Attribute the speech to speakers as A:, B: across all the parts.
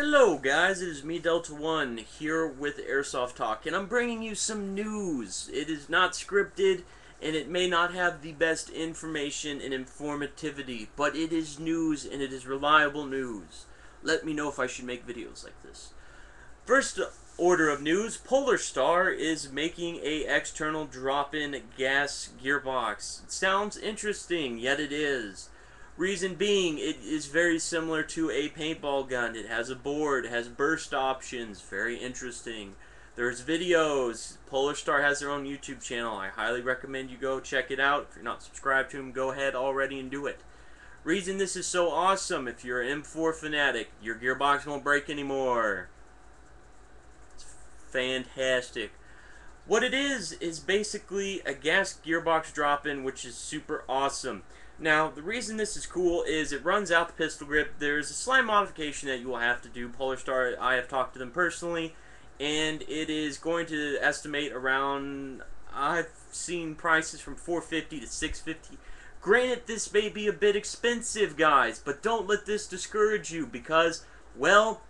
A: Hello guys, it is me Delta One here with Airsoft Talk, and I'm bringing you some news. It is not scripted and it may not have the best information and informativity, but it is news and it is reliable news. Let me know if I should make videos like this. First order of news, Polar Star is making a external drop-in gas gearbox. It sounds interesting, yet it is. Reason being, it is very similar to a paintball gun. It has a board, has burst options, very interesting. There's videos. Polar Star has their own YouTube channel. I highly recommend you go check it out. If you're not subscribed to them, go ahead already and do it. Reason this is so awesome, if you're an M4 fanatic, your gearbox won't break anymore. It's fantastic. What it is basically a gas gearbox drop-in, which is super awesome. Now, the reason this is cool is it runs out the pistol grip. There's a slight modification that you will have to do. Polar Star, I have talked to them personally, and it is going to estimate around, I've seen prices from $450 to $650. Granted, this may be a bit expensive, guys, but don't let this discourage you because, well,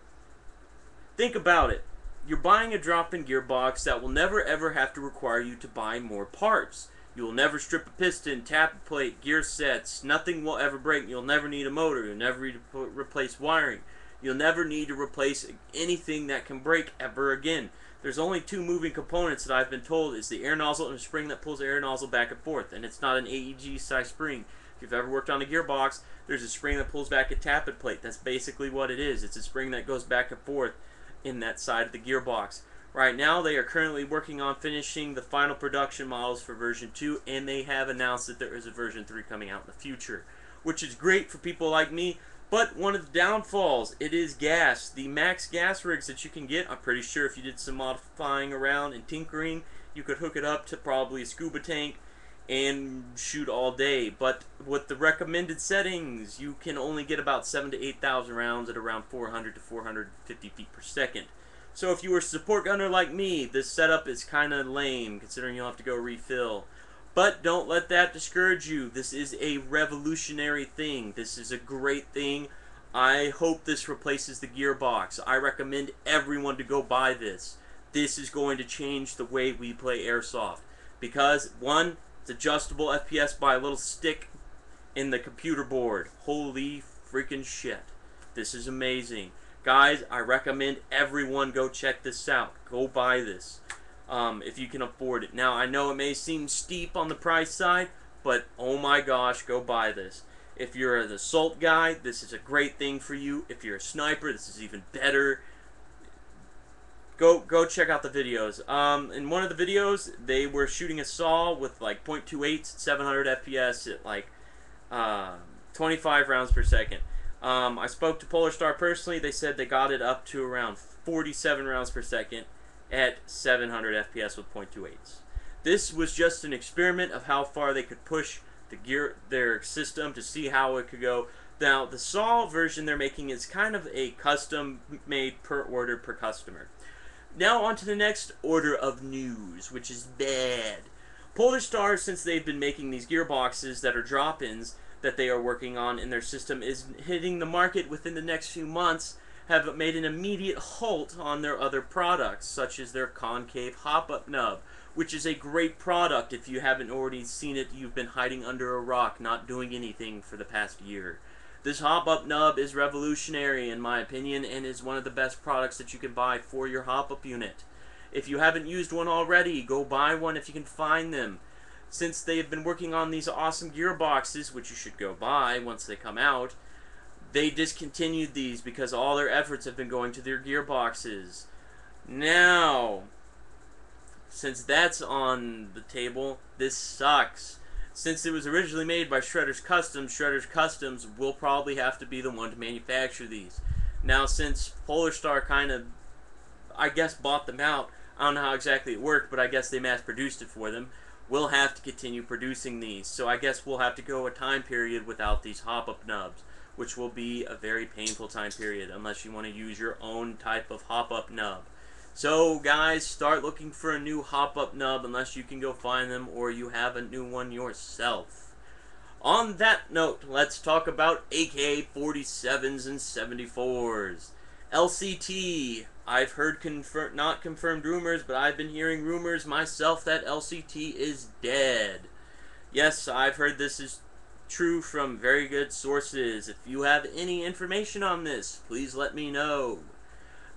A: think about it. You're buying a drop-in gearbox that will never ever have to require you to buy more parts. You will never strip a piston, tap a plate, gear sets. Nothing will ever break. You'll never need a motor. You'll never need to replace wiring. You'll never need to replace anything that can break ever again. There's only two moving components that I've been told. It's the air nozzle and a spring that pulls the air nozzle back and forth. And it's not an AEG size spring. If you've ever worked on a gearbox, there's a spring that pulls back a tappet plate. That's basically what it is. It's a spring that goes back and forth in that side of the gearbox. Right now, they are currently working on finishing the final production models for version 2, and they have announced that there is a version 3 coming out in the future, which is great for people like me. But one of the downfalls, it is gas. The max gas rigs that you can get, I'm pretty sure if you did some modifying around and tinkering, you could hook it up to probably a scuba tank and shoot all day. But with the recommended settings, you can only get about 7,000 to 8,000 rounds at around 400 to 450 feet per second. So if you were a support gunner like me, this setup is kind of lame, considering you'll have to go refill. But don't let that discourage you. This is a revolutionary thing. This is a great thing. I hope this replaces the gearbox. I recommend everyone to go buy this. This is going to change the way we play Airsoft. Because, one, it's adjustable FPS by a little stick in the computer board. Holy freaking shit. This is amazing. Guys, I recommend everyone go check this out. Go buy this if you can afford it. Now, I know it may seem steep on the price side, but oh my gosh, go buy this. If you're an assault guy, this is a great thing for you. If you're a sniper, this is even better. Go check out the videos. In one of the videos, they were shooting a saw with like .28, 700 FPS at like 25 rounds per second. I spoke to Polar Star personally. They said they got it up to around 47 rounds per second at 700 FPS with .28s. This was just an experiment of how far they could push their system to see how it could go. Now, the SAW version they're making is kind of a custom made per order per customer. Now on to the next order of news, which is bad. Polar Star, since they've been making these gearboxes that are drop-ins, that they are working on in their system is hitting the market within the next few months, have made an immediate halt on their other products, such as their concave hop-up nub, which is a great product. If you haven't already seen it, you've been hiding under a rock, not doing anything for the past year. This hop-up nub is revolutionary in my opinion, and is one of the best products that you can buy for your hop-up unit. If you haven't used one already, go buy one if you can find them. Since they've been working on these awesome gearboxes, which you should go buy once they come out, they discontinued these because all their efforts have been going to their gearboxes. Now, since that's on the table, this sucks. Since it was originally made by Shredder's Customs will probably have to be the one to manufacture these. Now, since Polar Star kind of, I guess, bought them out, I don't know how exactly it worked, but I guess they mass-produced it for them. We'll have to continue producing these, so I guess we'll have to go a time period without these hop-up nubs, which will be a very painful time period unless you want to use your own type of hop-up nub. So guys, start looking for a new hop-up nub unless you can go find them or you have a new one yourself. On that note, let's talk about AK-47s and 74s. LCT. I've heard not confirmed rumors, but I've been hearing rumors myself that LCT is dead. Yes, I've heard this is true from very good sources. If you have any information on this, please let me know.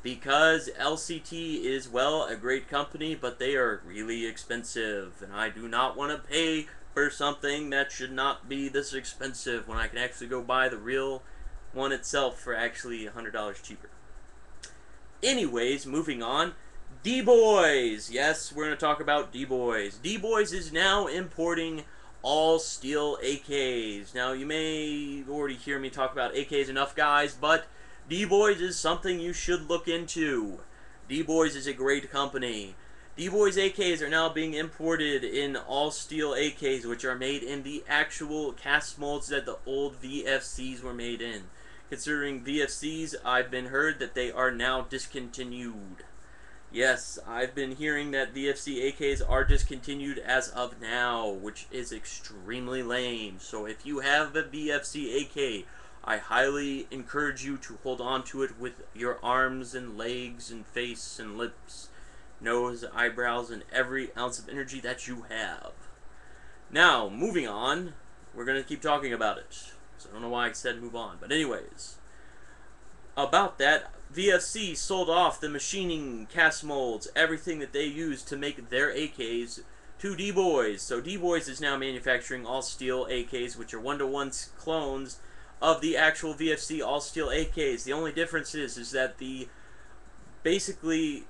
A: Because LCT is, well, a great company, but they are really expensive, and I do not want to pay for something that should not be this expensive when I can actually go buy the real one itself for actually $100 cheaper. Anyways, moving on. D-Boys. Yes, we're going to talk about D-Boys. D-Boys is now importing all steel AKs. Now, you may already hear me talk about AKs enough, guys, but D-Boys is something you should look into. D-Boys is a great company. D-Boys AKs are now being imported in all steel AKs, which are made in the actual cast molds that the old VFCs were made in. Considering VFCs, I've been heard that they are now discontinued. Yes, I've been hearing that VFC AKs are discontinued as of now, which is extremely lame. So if you have a VFC AK, I highly encourage you to hold on to it with your arms and legs and face and lips, nose, eyebrows, and every ounce of energy that you have. Now, moving on, we're going to keep talking about it. So I don't know why I said move on, but anyways. About that, VFC sold off the machining, cast molds, everything that they used to make their AKs to D-Boys. So D-Boys is now manufacturing all steel AKs, which are 1-to-1 clones of the actual VFC all steel AKs. The only difference is that basically,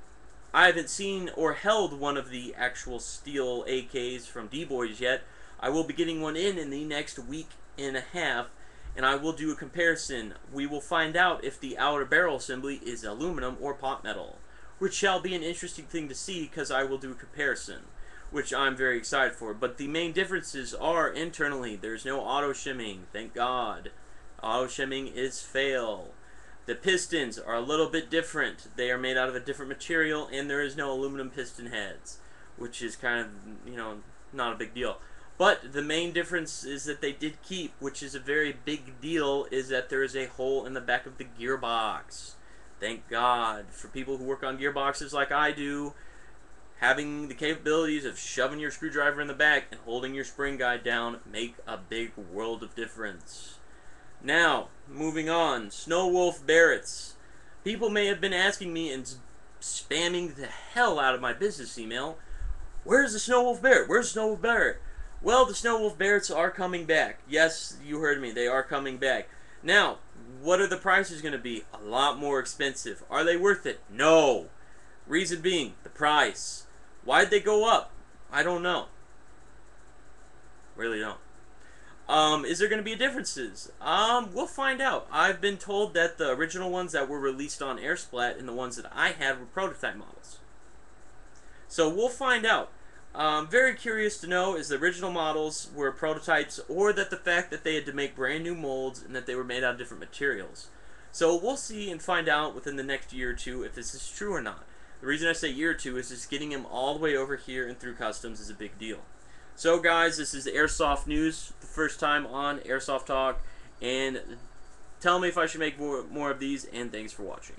A: I haven't seen or held one of the actual steel AKs from D-Boys yet. I will be getting one in the next week and a half, and I will do a comparison. We will find out if the outer barrel assembly is aluminum or pot metal, which shall be an interesting thing to see because I will do a comparison, which I'm very excited for. But the main differences are internally. There's no auto shimming, thank God. Auto shimming is fail. The pistons are a little bit different. They are made out of a different material, and there is no aluminum piston heads, which is kind of, not a big deal. But the main difference is that they did keep, which is a very big deal, is that there is a hole in the back of the gearbox. Thank God. For people who work on gearboxes like I do, having the capabilities of shoving your screwdriver in the back and holding your spring guide down make a big world of difference. Now, moving on. Snow Wolf Barretts. People may have been asking me and spamming the hell out of my business email, where's the Snow Wolf Barrett? Where's Snow Wolf Barrett? Well, the Snow Wolf Barretts are coming back. Yes, you heard me. They are coming back. Now, what are the prices going to be? A lot more expensive. Are they worth it? No. Reason being, the price. Why'd they go up? I don't know. Really don't. Is there going to be differences? We'll find out. I've been told that the original ones that were released on Airsplat and the ones that I had were prototype models. So we'll find out. Very curious to know is the original models were prototypes or that the fact that they had to make brand new molds and that they were made out of different materials. So we'll see and find out within the next year or two if this is true or not. The reason I say year or two is just getting them all the way over here and through customs is a big deal. So guys, this is Airsoft News, the first time on Airsoft Talk, and tell me if I should make more of these, and thanks for watching.